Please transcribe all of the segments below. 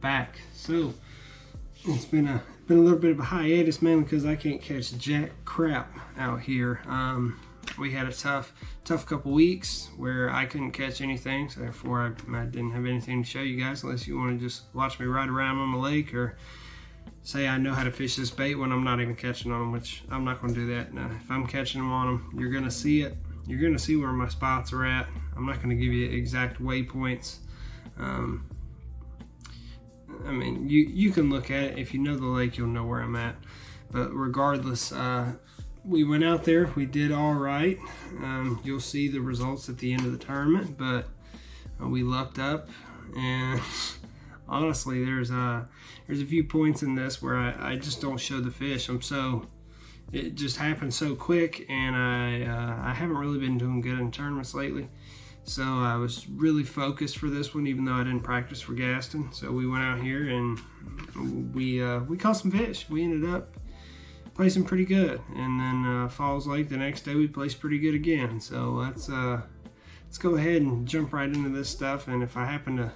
back. So it's been a little bit of a hiatus, mainly because I can't catch jack crap out here. We had a tough couple weeks where I couldn't catch anything, so therefore I didn't have anything to show you guys, unless you want to just watch me ride around on the lake or say I know how to fish this bait when I'm not even catching on them, which I'm not going to do that. Now, if I'm catching them on them, you're going to see it. You're going to see where my spots are at. I'm not going to give you exact waypoints. I mean, you can look at it. If you know the lake, you'll know where I'm at. But regardless, we went out there. We did all right. You'll see the results at the end of the tournament, but we lucked up. And honestly, there's a few points in this where I just don't show the fish. It just happened so quick, and I haven't really been doing good in tournaments lately. So I was really focused for this one, even though I didn't practice for Gaston. So we went out here and we caught some fish. We ended up placing pretty good, and then Falls Lake the next day we placed pretty good again. So let's go ahead and jump right into this stuff. And if I happen to,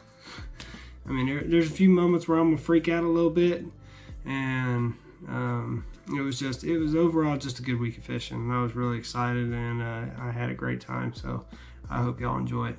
I mean, there's a few moments where I'm gonna freak out a little bit, and it was overall just a good week of fishing, and I was really excited, and I had a great time. So I hope y'all enjoy it.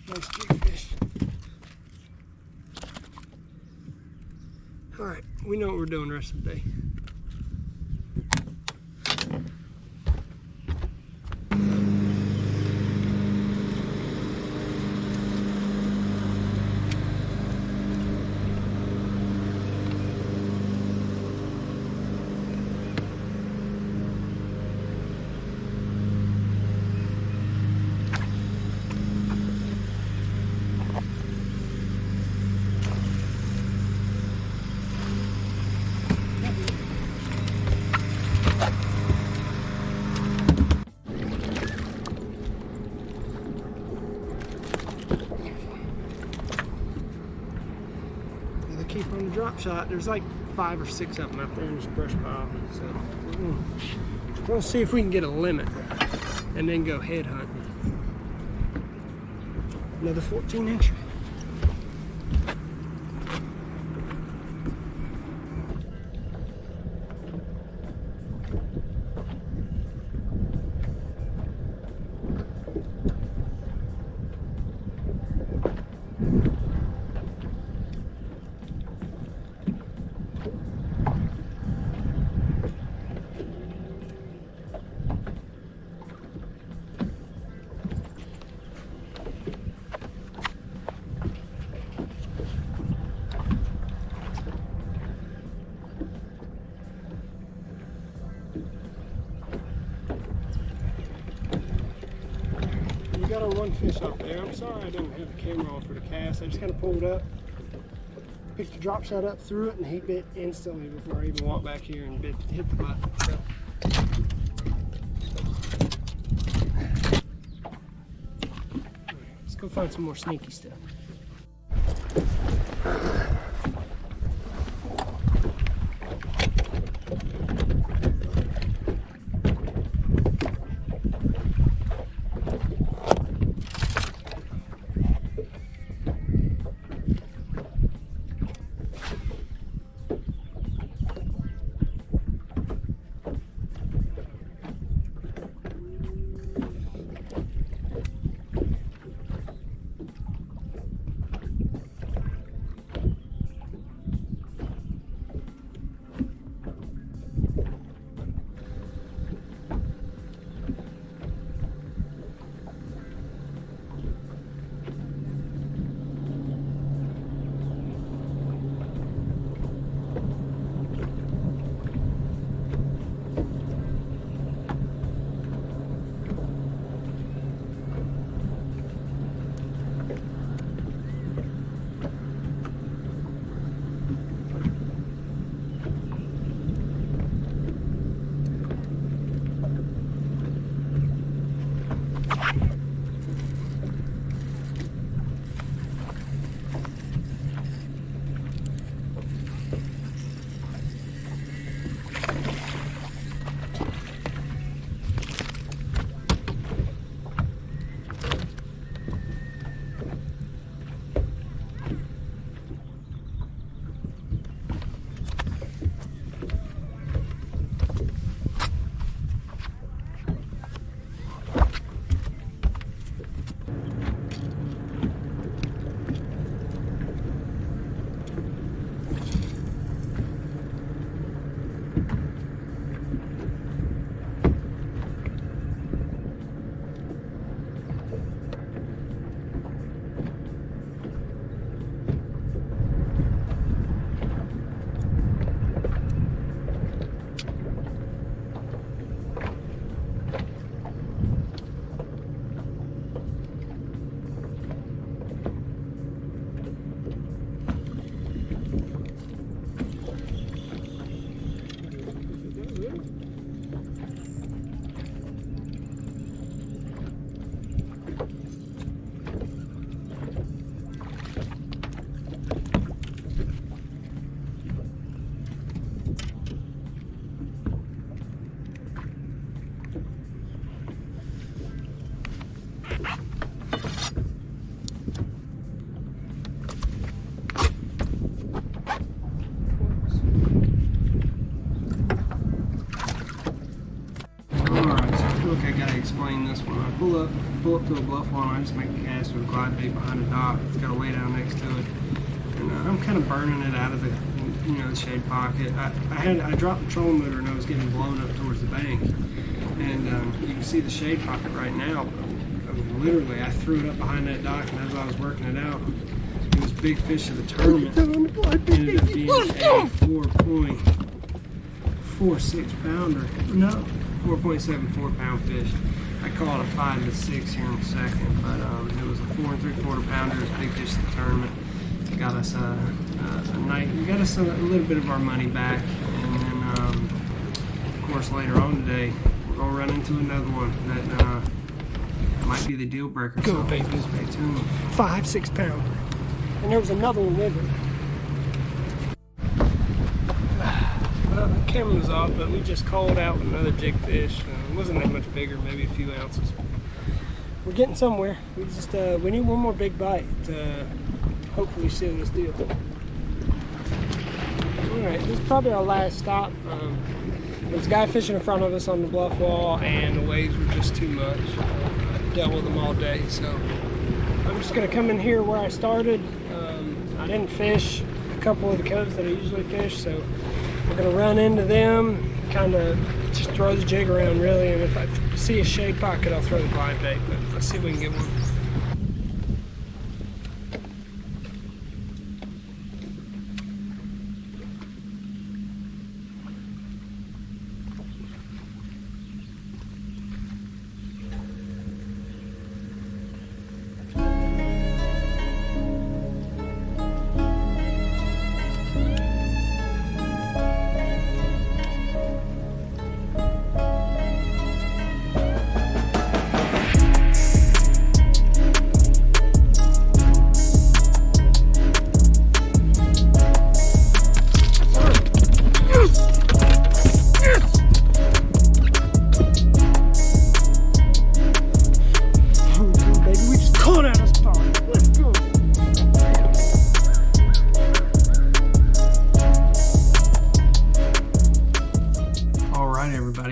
Nice jigfish. All right, we know what we're doing the rest of the day. Keep on the drop shot. There's like 5 or 6 of them out there in this brush pile. So we're gonna see if we can get a limit and then go head hunting. Another 14-incher. We got our one fish up there. I'm sorry I didn't have the camera on for the cast. I just kind of pulled up, picked the drop shot up, threw it, and he bit instantly before I even walked back here and hit the butt. So. Let's go find some more sneaky stuff. pull up to a bluff wall and I just make a cast with a glide bait behind a dock. It's got to lay down next to it. And I'm kind of burning it out of the, the shade pocket. I dropped the trolling motor and I was getting blown up towards the bank. And you can see the shade pocket right now. I mean, literally, I threw it up behind that dock, and as I was working it out, it was big fish of the tournament. Ended up being a 4.46 pounder. No, 4.74 pound fish. I caught a 5 to 6 here in a second, but it was a 4 3/4 pounder. It was a big fish of the tournament. It got us a little bit of our money back, and then of course later on today we're gonna run into another one that might be the deal breaker. Go, so baby. Stay tuned. 5 6 pounder, and there was another one with it. Well, the camera was off, but we just called out another jig fish. It wasn't that much bigger, maybe a few ounces. We're getting somewhere. We just we need one more big bite to hopefully seal this deal. Alright, this is probably our last stop. There was a guy fishing in front of us on the bluff wall, and the waves were just too much. I dealt with them all day, so I'm just going to come in here where I started. I didn't fish a couple of the coves that I usually fish, so we're going to run into them, kind of just throw the jig around really, and if I see a shade pocket I'll throw the glide bait, but let's see if we can get one.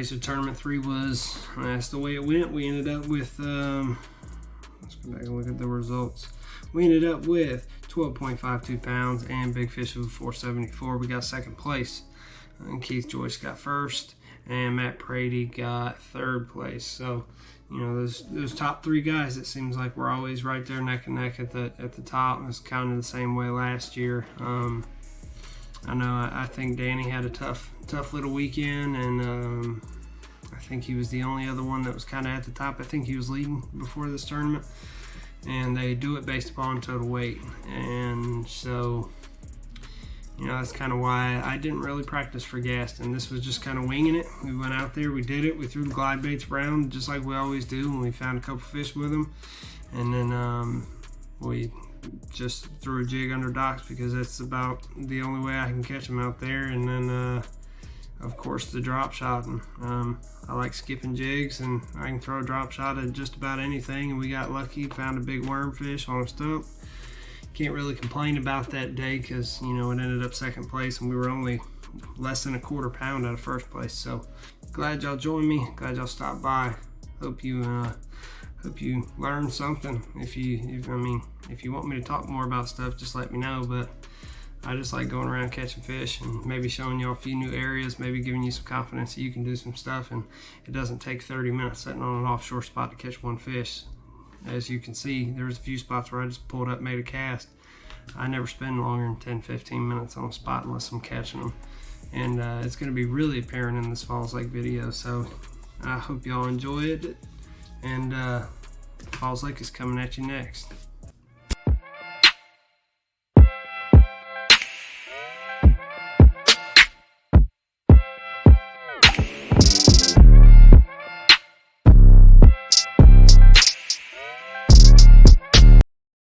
So tournament 3 was, that's the way it went. We ended up with, let's go back and look at the results. We ended up with 12.52 pounds and big fish of 474. We got second place. And Keith Joyce got first, and Matt Prady got third place. So, those top 3 guys, it seems like we're always right there neck and neck at the top. It's kind of the same way last year. I know I think Danny had a tough little weekend, and I think he was the only other one that was kind of at the top. I think he was leading before this tournament, and they do it based upon total weight. And so, that's kind of why I didn't really practice for Gaston. This was just kind of winging it. We went out there, we did it, we threw the glide baits around just like we always do, and we found a couple fish with them, and then we just threw a jig under docks because that's about the only way I can catch them out there. And then of course the drop shot, and I like skipping jigs, and I can throw a drop shot at just about anything, and we got lucky, found a big wormfish on a stump. Can't really complain about that day because it ended up second place, and we were only less than a quarter pound out of first place. So glad y'all joined me, glad y'all stopped by. Hope you learned something. If you want me to talk more about stuff, just let me know. But I just like going around catching fish and maybe showing y'all a few new areas, maybe giving you some confidence that you can do some stuff, and it doesn't take 30 minutes sitting on an offshore spot to catch one fish. As you can see, there's a few spots where I just pulled up, made a cast. I never spend longer than 10-15 minutes on a spot unless I'm catching them, and it's going to be really apparent in this Falls Lake video. So I hope y'all enjoyed it, and Falls Lake is coming at you next.